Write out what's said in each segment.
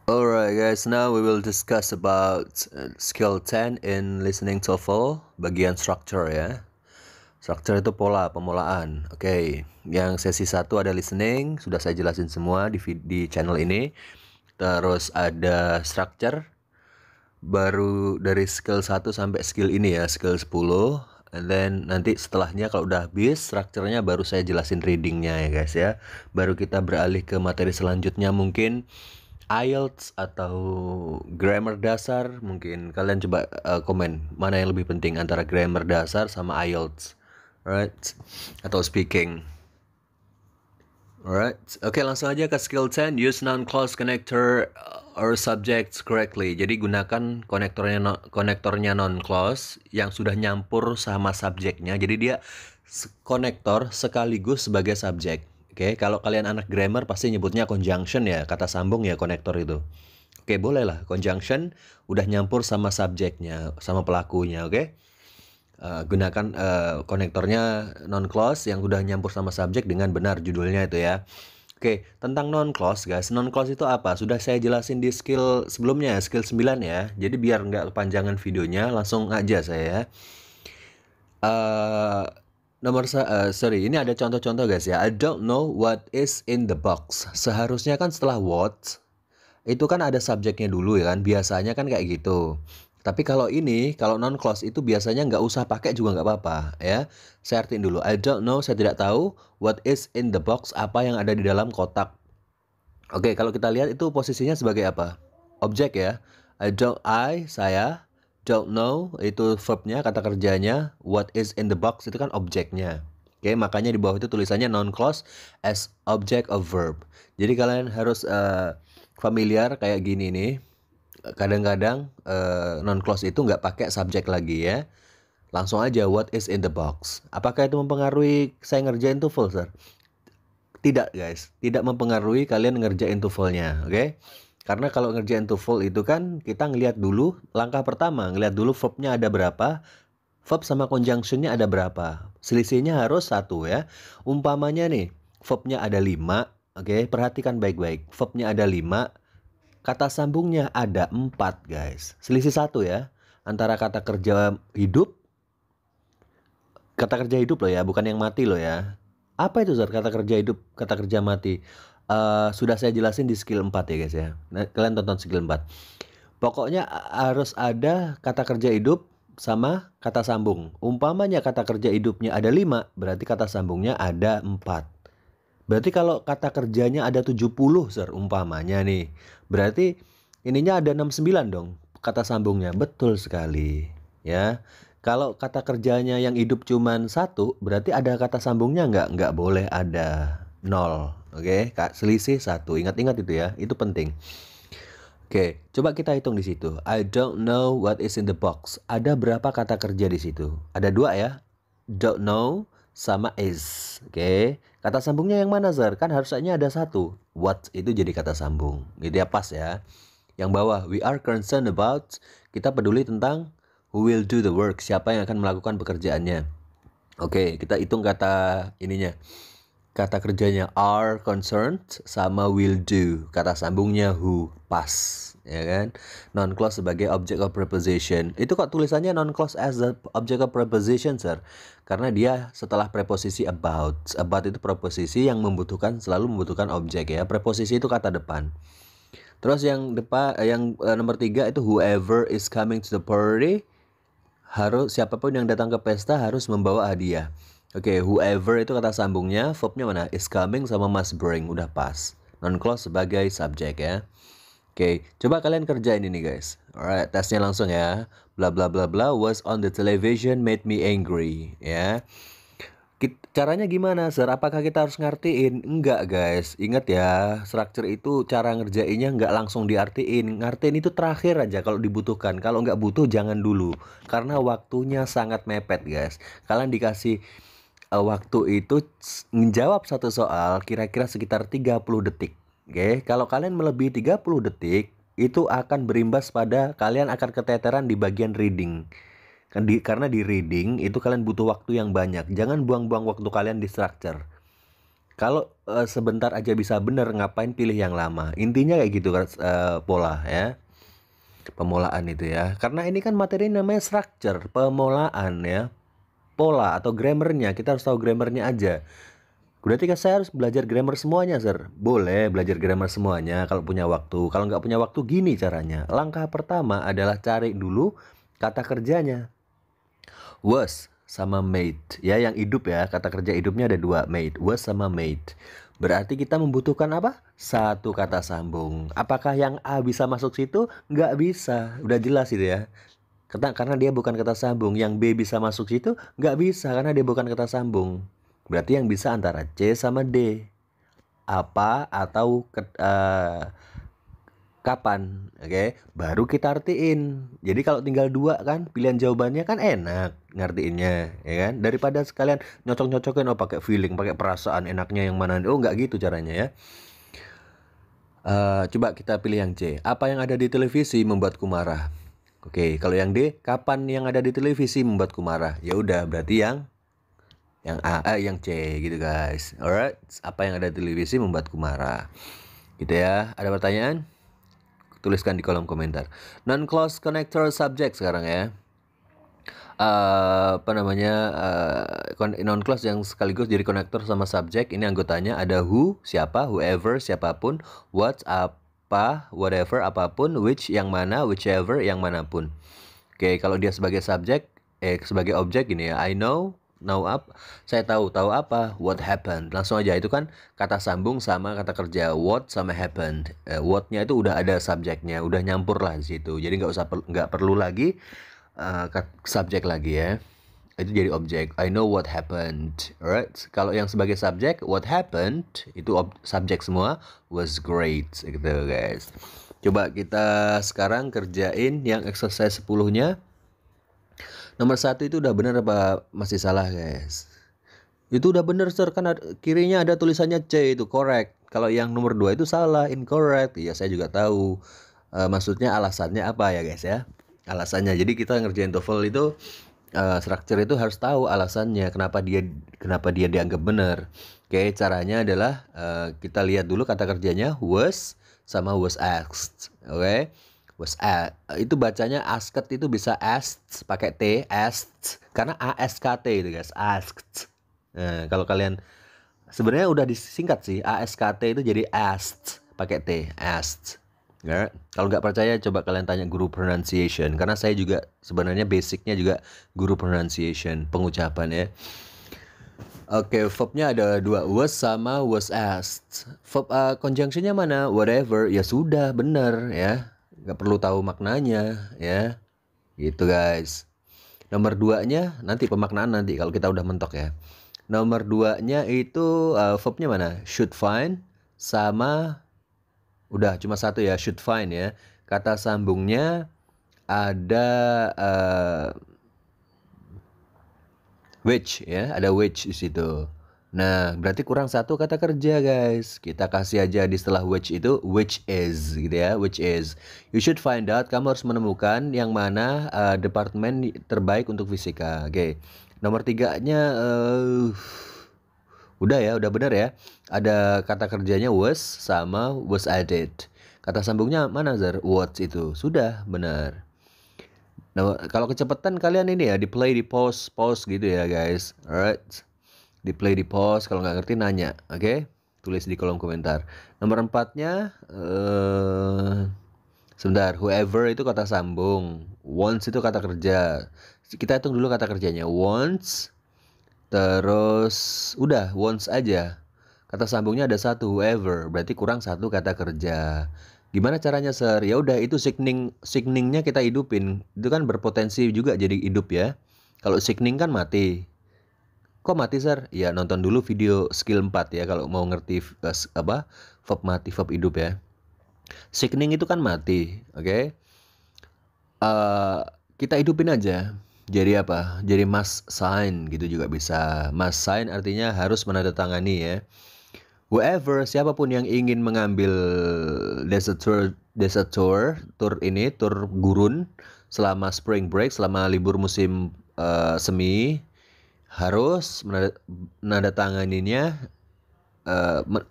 Alright guys, now we will discuss about skill 10 in listening TOEFL, bagian structure ya. Structure itu pola, pemulaan. Oke, yang sesi 1 ada listening, sudah saya jelasin semua di channel ini. Terus ada structure, baru dari skill 1 sampai skill ini ya, skill 10. And then nanti setelahnya kalau udah habis structure-nya baru saya jelasin readingnya ya guys ya. Baru kita beralih ke materi selanjutnya, mungkin IELTS atau grammar dasar. Mungkin kalian coba komen mana yang lebih penting antara grammar dasar sama IELTS, right? Atau speaking. Alright, oke, langsung aja ke skill 10. Use non-clause connector or subjects correctly. Jadi gunakan konektornya non-clause yang sudah nyampur sama subjeknya. Jadi dia konektor sekaligus sebagai subjek. Oke, kalau kalian anak grammar pasti nyebutnya conjunction ya, kata sambung ya konektor itu. Oke, boleh lah conjunction udah nyampur sama subjeknya, sama pelakunya, oke? Gunakan konektornya non-clause yang udah nyampur sama subjek dengan benar judulnya itu ya. Oke, tentang non-clause guys. Non-clause itu apa? Sudah saya jelasin di skill sebelumnya, skill 9 ya. Jadi biar nggak kepanjangan videonya, langsung aja saya ya. Sorry, ini ada contoh-contoh guys ya. I don't know what is in the box. Seharusnya kan setelah what itu kan ada subjeknya dulu ya kan. Biasanya kan kayak gitu. Tapi kalau ini, kalau non-clause itu biasanya nggak usah pakai juga nggak apa-apa ya. Saya artiin dulu. I don't know, saya tidak tahu. What is in the box, apa yang ada di dalam kotak. Oke, kalau kita lihat itu posisinya sebagai apa? Objek ya. Saya. Don't know, itu verbnya, kata kerjanya. What is in the box, itu kan objeknya. Oke, makanya di bawah itu tulisannya non-clause as object of verb. Jadi kalian harus familiar kayak gini nih. Kadang-kadang non-clause itu nggak pakai subjek lagi ya. Langsung aja what is in the box. Apakah itu mempengaruhi saya ngerjain TOEFL, sir? Tidak guys, tidak mempengaruhi kalian ngerjain TOEFL-nya, oke? Karena kalau ngerjain TOEFL itu kan kita ngelihat dulu langkah pertama, ngelihat dulu verbnya ada berapa, verb sama conjunction-nya ada berapa. Selisihnya harus 1 ya. Umpamanya nih, verbnya ada 5, oke? Perhatikan baik-baik. Verbnya ada 5, kata sambungnya ada 4 guys. Selisih 1 ya. Antara kata kerja hidup loh ya, bukan yang mati loh ya. Apa itu Zar, kata kerja hidup, kata kerja mati? Sudah saya jelasin di skill 4 ya guys ya. Nah, kalian tonton skill 4. Pokoknya harus ada kata kerja hidup sama kata sambung. Umpamanya kata kerja hidupnya ada 5, berarti kata sambungnya ada 4. Berarti kalau kata kerjanya ada 70 Sir, umpamanya nih. Berarti ininya ada 69 dong kata sambungnya. Betul sekali ya. Kalau kata kerjanya yang hidup cuman 1, berarti ada kata sambungnya nggak? Nggak boleh ada 0. Oke, selisih 1. Ingat-ingat itu ya, itu penting. Oke, coba kita hitung di situ. I don't know what is in the box. Ada berapa kata kerja di situ? Ada 2 ya. Don't know sama is. Oke, kata sambungnya yang mana Zar? Kan harusnya ada 1. What itu jadi kata sambung. Gitu ya, pas ya. Yang bawah, we are concerned about, kita peduli tentang who will do the work, siapa yang akan melakukan pekerjaannya. Oke, kita hitung kata ininya. Kata kerjanya are concerned sama will do. Kata sambungnya who, pas, ya kan? Non-clause sebagai object of preposition. Itu kok tulisannya non-clause as the object of preposition, sir? Karena dia setelah preposisi about. About itu preposisi yang selalu membutuhkan objek ya. Preposisi itu kata depan. Terus yang nomor 3 itu whoever is coming to the party, siapapun yang datang ke pesta harus membawa hadiah. Oke, whoever itu kata sambungnya, verbnya mana? Is coming sama must bring, udah pas. Non-clause sebagai subjek ya. Oke, coba kalian kerjain ini guys. Alright, tesnya langsung ya. Bla bla bla bla was on the television made me angry ya. Caranya gimana, Sir? Apakah kita harus ngartiin? Enggak, guys. Ingat ya, structure itu cara ngerjainnya nggak langsung diartiin. Ngartiin itu terakhir aja kalau dibutuhkan. Kalau nggak butuh, jangan dulu. Karena waktunya sangat mepet, guys. Kalian dikasih waktu itu menjawab satu soal kira-kira sekitar 30 detik. Oke, kalau kalian melebihi 30 detik, itu akan berimbas pada kalian akan keteteran di bagian reading. Karena di reading itu kalian butuh waktu yang banyak. Jangan buang-buang waktu kalian di structure. Kalau sebentar aja bisa bener, ngapain pilih yang lama? Intinya kayak gitu kan, pola ya. Pemolaan itu ya. Karena ini kan materi namanya structure, pemolaan ya. Pola atau grammarnya, kita harus tahu grammarnya aja. Berarti kan saya harus belajar grammar semuanya, sir? Boleh belajar grammar semuanya kalau punya waktu. Kalau nggak punya waktu, gini caranya. Langkah pertama adalah cari dulu kata kerjanya. Was sama made. Ya, yang hidup ya. Kata kerja hidupnya ada dua, made. Was sama made. Berarti kita membutuhkan apa? Satu kata sambung. Apakah yang A bisa masuk situ? Nggak bisa. Udah jelas itu ya. Karena dia bukan kata sambung. Yang B bisa masuk situ? Nggak bisa karena dia bukan kata sambung. Berarti yang bisa antara C sama D. Apa atau kapan, oke? Baru kita artiin. Jadi kalau tinggal dua kan, pilihan jawabannya kan enak ngartiinnya, ya kan? Daripada sekalian nyocok-nyocokin, oh pakai feeling, pakai perasaan, enaknya yang mana? Oh nggak gitu caranya ya. Coba kita pilih yang C. Apa yang ada di televisi membuatku marah? Oke, kalau yang D, kapan yang ada di televisi membuatku marah? Ya udah, berarti yang yang C gitu guys. Alright, apa yang ada di televisi membuatku marah? Gitu ya. Ada pertanyaan? Tuliskan di kolom komentar. Non-clause connector subject sekarang ya. Non-clause yang sekaligus jadi konektor sama subjek. Ini anggotanya ada who, siapa, whoever, siapapun, what, apa, whatever, apapun, which, yang mana, whichever, yang manapun. Oke, kalau dia sebagai subjek, sebagai objek gini ya, I know up, saya tahu apa, what happened. Langsung aja, itu kan kata sambung sama kata kerja, what sama happened. What-nya itu udah ada subjeknya, udah nyampur lah di situ. Jadi nggak perlu lagi subjek lagi ya. Itu jadi objek. I know what happened. Alright. Kalau yang sebagai subjek, what happened itu subjek semua, was great gitu guys. Coba kita sekarang kerjain yang exercise 10-nya. Nomor 1 itu udah bener apa masih salah guys? Itu udah bener sir, kan kirinya ada tulisannya C, itu correct. Kalau yang nomor 2 itu salah, incorrect. Ya saya juga tahu. Maksudnya alasannya apa ya guys ya? Alasannya. Jadi kita ngerjain TOEFL itu structure itu harus tahu alasannya kenapa dia dianggap benar. Oke, caranya adalah kita lihat dulu kata kerjanya was sama was asked. Oke. Itu bacanya asked, itu bisa asked pakai T, asked karena ASKT itu guys, asked. Nah, kalau kalian sebenarnya udah disingkat sih, ASKT itu jadi asked pakai T, asked. Ya, kalau nggak percaya coba kalian tanya guru pronunciation, karena saya juga sebenarnya basicnya juga guru pronunciation, pengucapan ya. Oke, verbnya ada dua, was sama was asked. Verb conjunctionnya mana? Whatever, ya sudah bener ya, nggak perlu tahu maknanya ya, gitu guys. Nomor 2-nya nanti pemaknaan nanti kalau kita udah mentok ya. Nomor 2-nya itu verbnya mana? Should find sama udah cuma satu ya, should find ya. Kata sambungnya ada which ya, ada which di situ. Nah, berarti kurang satu kata kerja guys. Kita kasih aja di setelah which itu which is gitu ya, which is. You should find out, kamu harus menemukan yang mana departemen terbaik untuk fisika. Oke. Nomor 3-nya udah ya, udah benar ya. Ada kata kerjanya was sama was added. Kata sambungnya mana Zar? What itu. Sudah benar. Nah, kalau kecepatan kalian ini ya, di play, di pause gitu ya guys. Alright. Di play, di pause, kalau nggak ngerti nanya. Oke? Tulis di kolom komentar. Nomor 4-nya sebentar, whoever itu kata sambung. Once itu kata kerja. Kita hitung dulu kata kerjanya. Once, terus udah once aja. Kata sambungnya ada satu, whoever. Berarti kurang satu kata kerja. Gimana caranya sir? Ya udah, itu signingnya kita hidupin. Itu kan berpotensi juga jadi hidup ya. Kalau signing kan mati. Kok mati sir? Ya nonton dulu video skill 4 ya kalau mau ngerti verb mati, verb hidup ya. Signing itu kan mati, oke? Kita hidupin aja. Jadi apa? Jadi must sign gitu juga bisa. Must sign artinya harus menandatangani ya. Whoever, siapapun yang ingin mengambil tour gurun selama spring break, selama libur musim semi, harus menandatanganinya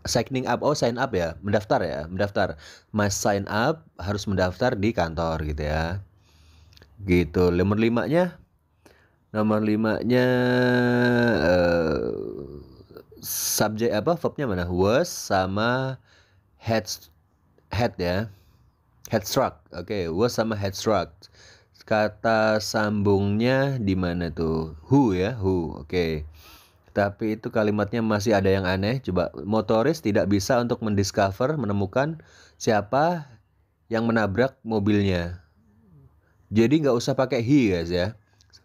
signing up, sign up ya, mendaftar. Mas sign up harus mendaftar di kantor gitu ya. Gitu. Nomor limanya subjek verbnya mana? Was sama head ya. Headstruck. Oke, was sama headstruck. Kata sambungnya di mana tuh? Who ya, who. Oke. Tapi itu kalimatnya masih ada yang aneh. Coba, motoris tidak bisa untuk menemukan siapa yang menabrak mobilnya. Jadi nggak usah pakai he guys ya.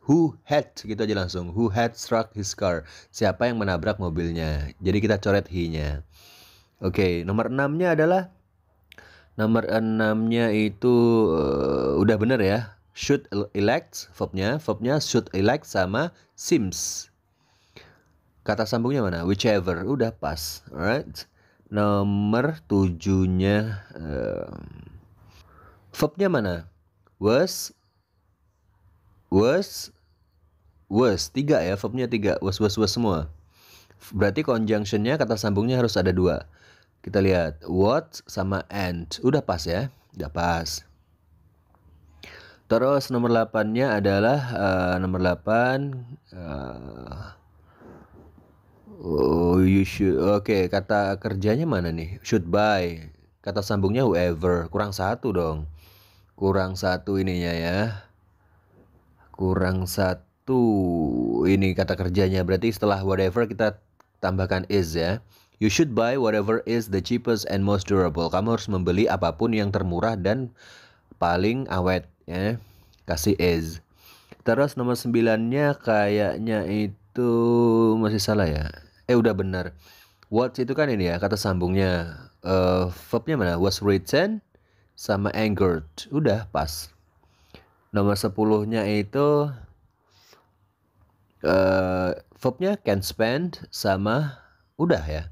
Who had gitu aja langsung. Who had struck his car? Siapa yang menabrak mobilnya? Jadi kita coret he-nya. Oke, nomor 6-nya itu udah bener ya. Should elect verbnya should elect sama seems. Kata sambungnya mana? Whichever. Udah pas. Alright. Nomor 7-nya verbnya mana? Was 3 ya, verbnya 3. Was semua. Berarti conjunctionnya, kata sambungnya harus ada 2. Kita lihat what sama and. Udah pas ya. Udah pas. Terus nomor 8-nya adalah nomor 8 you should. Oke, kata kerjanya mana nih? Should buy. Kata sambungnya whoever. Kurang 1 dong. Kurang 1 ininya ya. Kurang 1 ini kata kerjanya. Berarti setelah whatever kita tambahkan is ya. You should buy whatever is the cheapest and most durable. Kamu harus membeli apapun yang termurah dan paling awet ya. Kasih is. Terus nomor 9-nya kayaknya itu masih salah ya. Udah benar. What itu kan ini ya, kata sambungnya. Verbnya mana? Was written sama angered. Udah pas. Nomor 10-nya itu verbnya can spend sama udah ya.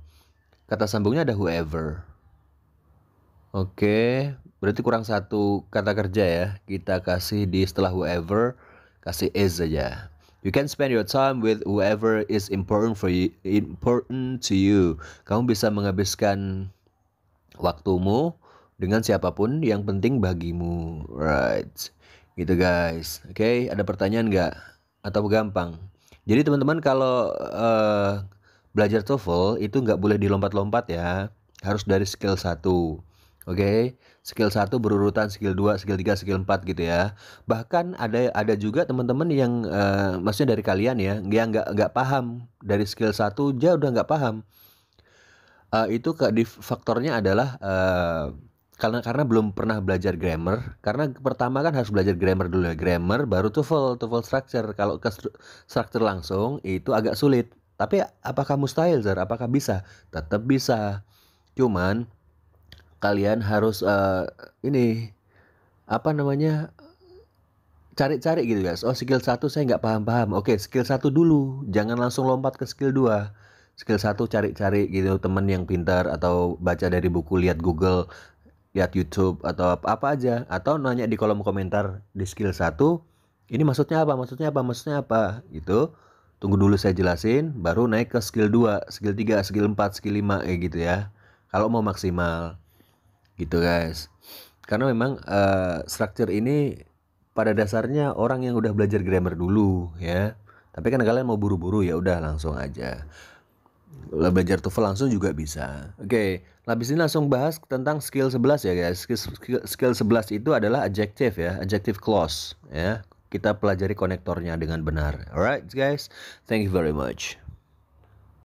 Kata sambungnya ada whoever. Oke, berarti kurang 1 kata kerja ya. Kita kasih di setelah whoever, kasih is saja. You can spend your time with whoever is important to you. Kamu bisa menghabiskan waktumu dengan siapapun yang penting bagimu. Right. Gitu guys. Oke, ada pertanyaan nggak? Atau gampang? Jadi teman-teman kalau belajar TOEFL itu nggak boleh dilompat-lompat ya. Harus dari skill 1. Oke, skill 1 berurutan skill 2, skill 3, skill 4 gitu ya. Bahkan ada juga teman-teman yang maksudnya dari kalian ya, yang nggak paham dari skill 1 aja udah nggak paham. Itu di faktornya adalah karena belum pernah belajar grammar. Karena pertama kan harus belajar grammar dulu ya. Grammar baru TOEFL structure. Kalau ke structure langsung itu agak sulit. Tapi apakah mustahil, Zar? Apakah bisa? Tetap bisa. Cuman kalian harus cari-cari gitu guys. Skill 1 saya nggak paham-paham. Oke, skill 1 dulu. Jangan langsung lompat ke skill 2. Skill 1 cari-cari gitu, teman yang pintar atau baca dari buku, lihat Google, lihat YouTube atau apa aja, atau nanya di kolom komentar di skill 1. Ini maksudnya apa gitu. Tunggu dulu saya jelasin, baru naik ke skill 2, skill 3, skill 4, skill 5 kayak gitu ya. Kalau mau maksimal. Gitu guys. Karena memang structure ini pada dasarnya orang yang udah belajar grammar dulu ya. Tapi kan kalian mau buru-buru, ya udah langsung aja. Belajar TOEFL langsung juga bisa. Oke, habis ini langsung bahas tentang skill 11 ya guys. Skill 11 itu adalah adjective ya, adjective clause ya. Kita pelajari konektornya dengan benar. Alright guys, thank you very much.